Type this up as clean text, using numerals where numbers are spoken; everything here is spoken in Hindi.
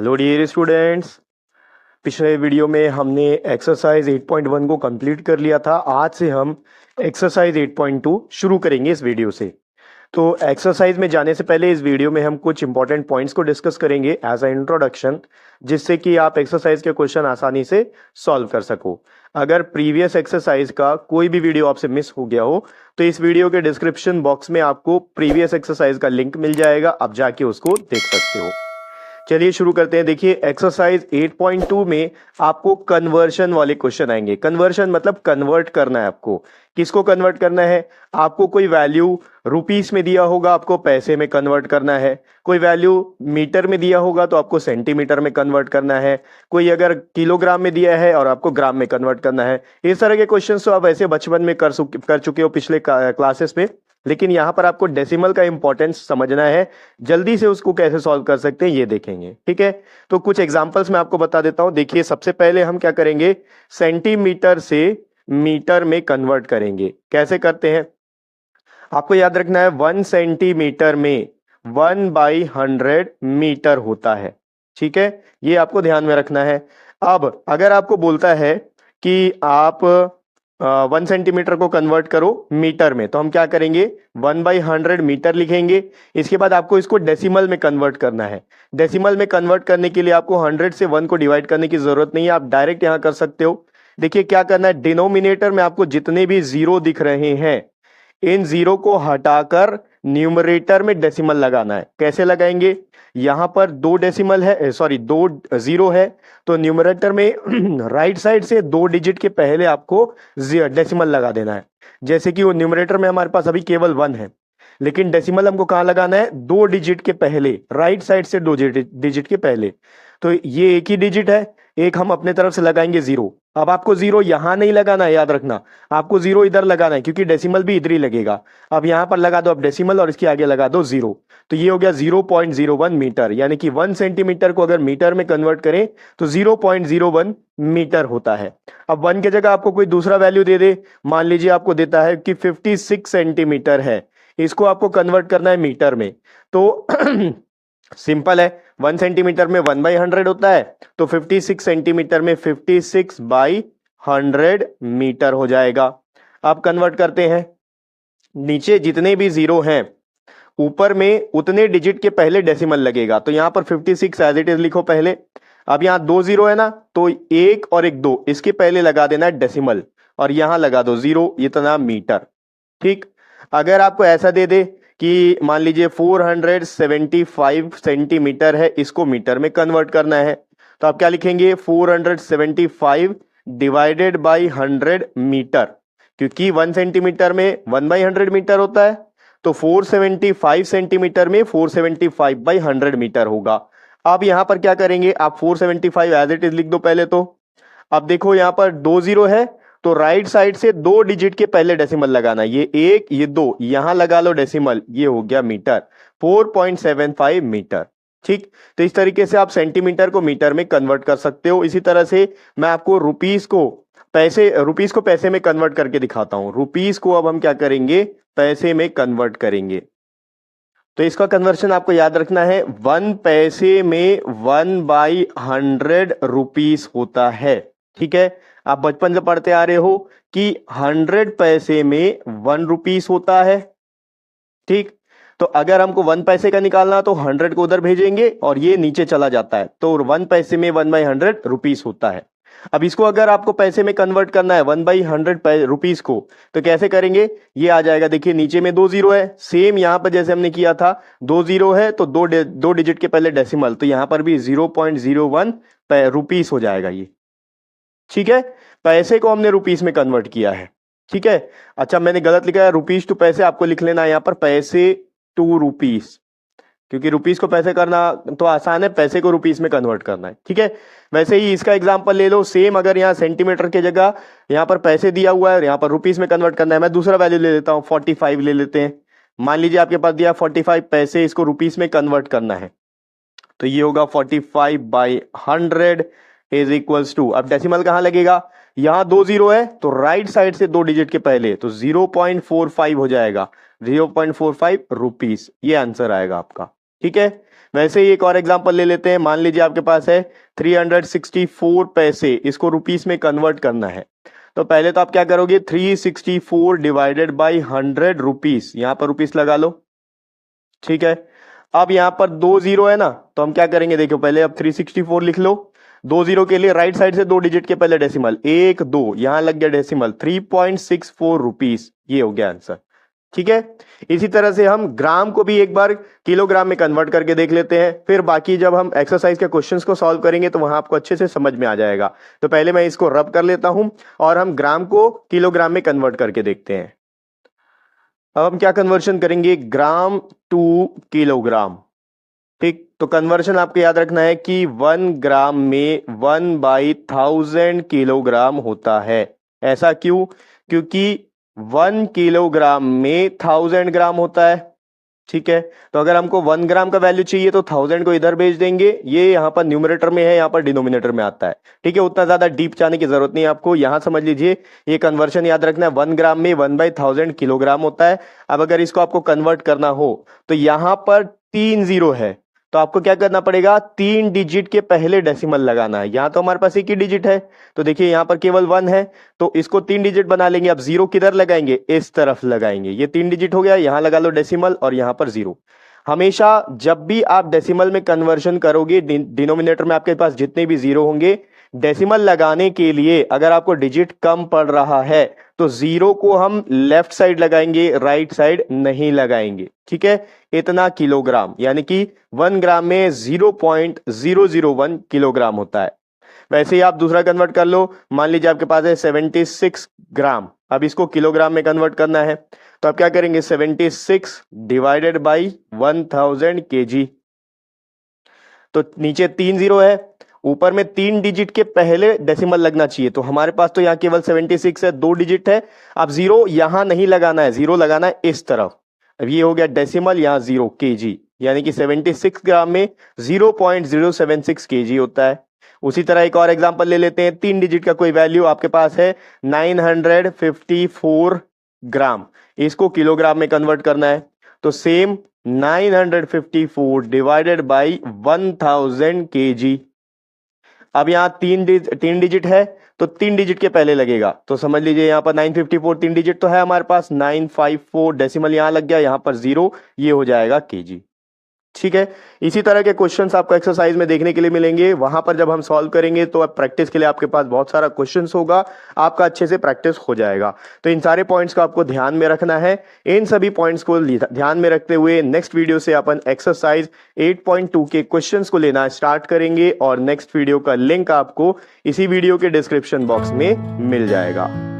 Hello dear students. पिछले वीडियो में हमने एक्सरसाइज 8.1 को कंप्लीट कर लिया था। आज से हम एक्सरसाइज 8.2 शुरू करेंगे इस वीडियो से। तो एक्सरसाइज में जाने से पहले इस वीडियो में हम कुछ इंपॉर्टेंट पॉइंट्स को डिस्कस करेंगे एज अ इंट्रोडक्शन, जिससे कि आप एक्सरसाइज के क्वेश्चन आसानी से सॉल्व कर सको। अगर प्रीवियस एक्सरसाइज का कोई भी वीडियो आपसे मिस हो गया हो तो इस वीडियो के डिस्क्रिप्शन बॉक्स में आपको प्रीवियस एक्सरसाइज का लिंक मिल जाएगा, आप जाके उसको देख सकते हो। चलिए शुरू करते हैं। देखिए एक्सरसाइज 8.2 में आपको कन्वर्शन वाले क्वेश्चन आएंगे। कन्वर्शन मतलब कन्वर्ट करना है आपको। किसको कन्वर्ट करना है? आपको कोई वैल्यू रुपीस में दिया होगा, आपको पैसे में कन्वर्ट करना है। कोई वैल्यू मीटर में दिया होगा तो आपको सेंटीमीटर में कन्वर्ट करना है। कोई अगर किलोग्राम में दिया है और आपको ग्राम में कन्वर्ट करना है। इस तरह के क्वेश्चन तो आप ऐसे बचपन में कर चुके हो पिछले क्लासेस में, लेकिन यहां पर आपको डेसिमल का इंपॉर्टेंस समझना है। जल्दी से उसको कैसे सॉल्व कर सकते हैं ये देखेंगे, ठीक है। तो कुछ एग्जांपल्स मैं आपको बता देता हूं। देखिए सबसे पहले हम क्या करेंगे, सेंटीमीटर से मीटर में कन्वर्ट करेंगे। कैसे करते हैं आपको याद रखना है। 1 सेंटीमीटर में 1/100 मीटर होता है, ठीक है। ये आपको ध्यान में रखना है। अब अगर आपको बोलता है कि आप 1 सेंटीमीटर को कन्वर्ट करो मीटर में, तो हम क्या करेंगे, 1/100 मीटर लिखेंगे। इसके बाद आपको इसको डेसिमल में कन्वर्ट करना है। डेसिमल में कन्वर्ट करने के लिए आपको 100 से 1 को डिवाइड करने की जरूरत नहीं है, आप डायरेक्ट यहां कर सकते हो। देखिए क्या करना है, डिनोमिनेटर में आपको जितने भी जीरो दिख रहे हैं इन जीरो को हटाकर न्यूमरेटर में डेसिमल लगाना है। कैसे लगाएंगे, यहां पर 2 डेसिमल है, सॉरी 2 जीरो है, तो न्यूमरेटर में राइट साइड से 2 डिजिट के पहले आपको डेसिमल लगा देना है। जैसे कि वो न्यूमरेटर में हमारे पास अभी केवल 1 है, लेकिन डेसिमल हमको कहां लगाना है, 2 डिजिट के पहले, राइट साइड से 2 डिजिट के पहले। तो ये एक ही डिजिट है, एक हम अपने तरफ से लगाएंगे 0। अब आपको 0 यहां नहीं लगाना है, याद रखना, आपको 0 इधर लगाना है क्योंकि डेसिमल भी इधर ही लगेगा। अब यहां पर लगा दो अब डेसिमल और इसके आगे लगा दो 0। तो ये हो गया 0.01 मीटर, यानी कि 1 सेंटीमीटर को अगर मीटर में कन्वर्ट करें तो 0.01 मीटर होता है। अब 1 की जगह आपको कोई दूसरा वैल्यू दे दे, मान लीजिए आपको देता है कि 56 सेंटीमीटर है, इसको आपको कन्वर्ट करना है मीटर में। तो सिंपल है, 1 सेंटीमीटर में 1/100 होता है, तो 56 सेंटीमीटर में 56/100 मीटर हो जाएगा। आप कन्वर्ट करते हैं, नीचे जितने भी जीरो हैं ऊपर में उतने डिजिट के पहले डेसिमल लगेगा। तो यहां पर 56 एज इट इज लिखो पहले। अब यहां 2 जीरो है ना, तो 1 और 1 2 इसके पहले लगा देना है डेसिमल और यहां लगा दो 0, इतना मीटर, ठीक। अगर आपको ऐसा दे दे कि मान लीजिए 475 सेंटीमीटर है, इसको मीटर में कन्वर्ट करना है, तो आप क्या लिखेंगे, 475 डिवाइडेड बाई 100 मीटर, क्योंकि 1 सेंटीमीटर में 1/100 मीटर होता है, तो 475 सेंटीमीटर में 475/100 मीटर होगा। अब यहां पर क्या करेंगे, आप 475 एज इट इज लिख दो पहले। तो अब देखो यहां पर 2 जीरो है, तो राइट साइड से 2 डिजिट के पहले डेसिमल लगाना, ये 1 ये 2, यहां लगा लो डेसिमल, ये हो गया मीटर, 4.75 मीटर, ठीक। तो इस तरीके से आप सेंटीमीटर को मीटर में कन्वर्ट कर सकते हो। इसी तरह से मैं आपको रुपीस को पैसे में कन्वर्ट करके दिखाता हूं। रुपीस को अब हम क्या करेंगे, पैसे में कन्वर्ट करेंगे। तो इसका कन्वर्शन आपको याद रखना है, 1 पैसे में 1/100 रुपीस होता है, ठीक है। आप बचपन से पढ़ते आ रहे हो कि 100 पैसे में 1 रुपीस होता है, ठीक। तो अगर हमको 1 पैसे का निकालना तो 100 को उधर भेजेंगे और ये नीचे चला जाता है, तो 1 पैसे में 1/100 रुपीस होता है। अब इसको अगर आपको पैसे में कन्वर्ट करना है 1/100 रुपीस को, तो कैसे करेंगे, ये आ जाएगा। देखिए नीचे में 2 जीरो है, सेम यहां पर जैसे हमने किया था, 2 जीरो है तो 2 डिजिट के पहले डेसिमल, तो यहां पर भी 0.01 रुपीस हो जाएगा ये, ठीक है। पैसे को हमने रुपीस में कन्वर्ट किया है, ठीक है। अच्छा मैंने गलत लिखा है, रुपीस टू पैसे, आपको लिख लेना है यहां पर पैसे टू रुपीस, क्योंकि रुपीस को पैसे करना तो आसान है, पैसे को रुपीस में कन्वर्ट करना है, ठीक है। वैसे ही इसका एग्जांपल ले लो सेम, अगर यहाँ सेंटीमीटर की जगह यहाँ पर पैसे दिया हुआ है और यहाँ पर रुपीस में कन्वर्ट करना है, मैं दूसरा वैल्यू ले लेता हूँ, 45 ले लेते हैं। मान लीजिए आपके पास दिया 45 पैसे, इसको रुपीस में कन्वर्ट करना है, तो ये होगा 45/100 इज इक्वल्स टू, अब डेसिमल कहां लगेगा, यहां 2 जीरो है तो राइट साइड से 2 डिजिट के पहले, तो 0.45 हो जाएगा, 0.45 रुपीस, ये आंसर आएगा आपका, ठीक है। वैसे ही एक और एग्जांपल ले लेते हैं। मान लीजिए आपके पास है 364 पैसे, इसको रुपीस में कन्वर्ट करना है। तो पहले तो आप क्या करोगे, 364 डिवाइडेड बाई 100 रुपीस, यहां पर रुपीस लगा लो। ठीक है। अब यहां पर 2 जीरो है ना, तो हम क्या करेंगे, देखो पहले अब 364 लिख लो। 2 जीरो के लिए राइट साइड से 2 डिजिट के पहले डेसिमल, 1 2, यहां लग गया डेसिमल, 3.64 रुपीस, ये हो गया आंसर। ठीक है। इसी तरह से हम ग्राम को भी एक बार किलोग्राम में कन्वर्ट करके देख लेते हैं, फिर बाकी जब हम एक्सरसाइज के क्वेश्चंस को सॉल्व करेंगे तो वहां आपको अच्छे से समझ में आ जाएगा। तो पहले मैं इसको रब कर लेता हूं और हम ग्राम को किलोग्राम में कन्वर्ट करके देखते हैं। अब हम क्या कन्वर्शन करेंगे, ग्राम टू किलोग्राम। ठीक, तो कन्वर्शन आपको याद रखना है कि 1 ग्राम में 1/1000 किलोग्राम होता है। ऐसा क्यों, क्योंकि 1 किलोग्राम में 1000 ग्राम होता है। ठीक है। तो अगर हमको 1 ग्राम का वैल्यू चाहिए तो 1000 को इधर भेज देंगे, ये यहां पर न्यूमरेटर में है, यहां पर डिनोमिनेटर में आता है। ठीक है, उतना ज्यादा डीप जाने की जरूरत नहीं है आपको, यहां समझ लीजिए ये कन्वर्शन याद रखना है। 1 ग्राम में 1/1000 किलोग्राम होता है। अब अगर इसको आपको कन्वर्ट करना हो तो यहां पर 3 जीरो है, तो आपको क्या करना पड़ेगा, 3 डिजिट के पहले डेसिमल लगाना है। यहां तो हमारे पास एक ही डिजिट है, तो देखिए यहां पर केवल 1 है, तो इसको 3 डिजिट बना लेंगे। अब जीरो किधर लगाएंगे, इस तरफ लगाएंगे। ये 3 डिजिट हो गया, यहां लगा लो डेसिमल और यहां पर जीरो। हमेशा जब भी आप डेसिमल में कन्वर्शन करोगे, डिनोमिनेटर में आपके पास जितने भी जीरो होंगे, डेसिमल लगाने के लिए अगर आपको डिजिट कम पड़ रहा है तो जीरो को हम लेफ्ट साइड लगाएंगे, राइट साइड नहीं लगाएंगे। ठीक है। इतना किलोग्राम, यानी कि 1 ग्राम में 0.001 किलोग्राम होता है। वैसे ही आप दूसरा कन्वर्ट कर लो। मान लीजिए आपके पास है 76 ग्राम, अब इसको किलोग्राम में कन्वर्ट करना है, तो आप क्या करेंगे, 76 डिवाइडेड बाई 1000 केजी। तो नीचे 3 जीरो है, ऊपर में 3 डिजिट के पहले डेसिमल लगना चाहिए, तो हमारे पास तो यहां केवल 76 है, 2 डिजिट है। अब जीरो यहां नहीं लगाना है, जीरो लगाना है इस तरफ। अब ये हो गया डेसिमल, यहां जीरो, केजी, यानी कि 76 ग्राम में 0.076 केजी होता है। उसी तरह एक और एग्जांपल ले लेते हैं। 3 डिजिट का कोई वैल्यू आपके पास है 954 ग्राम, इसको किलोग्राम में कन्वर्ट करना है, तो सेम 954 डिवाइडेड बाई 1000 केजी। अब यहां 3 डिजिट है, तो 3 डिजिट के पहले लगेगा, तो समझ लीजिए यहां पर 954 3 डिजिट तो है हमारे पास, 954 डेसिमल यहां लग गया, यहां पर जीरो, ये हो जाएगा केजी। ठीक है। इसी तरह के क्वेश्चंस आपको एक्सरसाइज में देखने के लिए मिलेंगे, वहां पर जब हम सॉल्व करेंगे तो अब प्रैक्टिस के लिए आपके पास बहुत सारा क्वेश्चंस होगा, आपका अच्छे से प्रैक्टिस हो जाएगा। तो इन सारे पॉइंट्स को आपको ध्यान में रखना है। इन सभी पॉइंट्स को ध्यान में रखते हुए नेक्स्ट वीडियो से अपन एक्सरसाइज 8.2 के क्वेश्चंस को लेना स्टार्ट करेंगे और नेक्स्ट वीडियो का लिंक आपको इसी वीडियो के डिस्क्रिप्शन बॉक्स में मिल जाएगा।